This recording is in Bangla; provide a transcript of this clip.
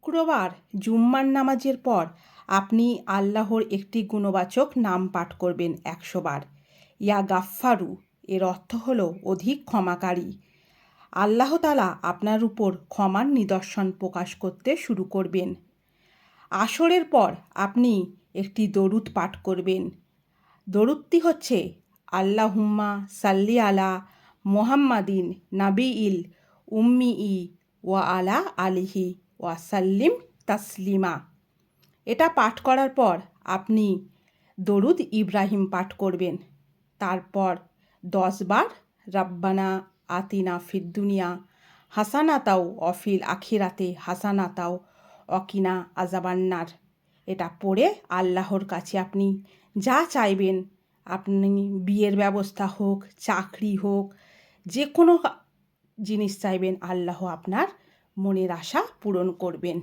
শুক্রবার জুম্মার নামাজের পর আপনি আল্লাহর একটি গুণবাচক নাম পাঠ করবেন ১০০ বার। ইয়া গাফফারু এর অর্থ হলো অধিক ক্ষমাকারী। আল্লাহ তাআলা আপনার উপর ক্ষমার নিদর্শন প্রকাশ করতে শুরু করবেন। আসরের পর আপনি একটি দরুদ পাঠ করবেন। দরুদটি হচ্ছে আল্লাহুম্মা সাল্লি আলা মুহাম্মাদিন নাবিইল উম্মিই ওয়া আলা আলিহি ওয়া সাল্লিম তাসলিমা। এটা পাঠ করার পর আপনি দরুদ ইব্রাহিম পাঠ করবেন। তারপর ১০ বার রাব্বানা আতিনা ফিদ দুনিয়া হাসানাতাও অফিল আখিরাতে হাসানাতাও অকিনা আজাবান্নার। এটা পড়ে আল্লাহর কাছে আপনি যা চাইবেন, আপনি বিয়ের ব্যবস্থা হোক, চাকরি হোক, যে কোনো জিনিস চাইবেন, আল্লাহ আপনার মনের আশা পূরণ করবেন।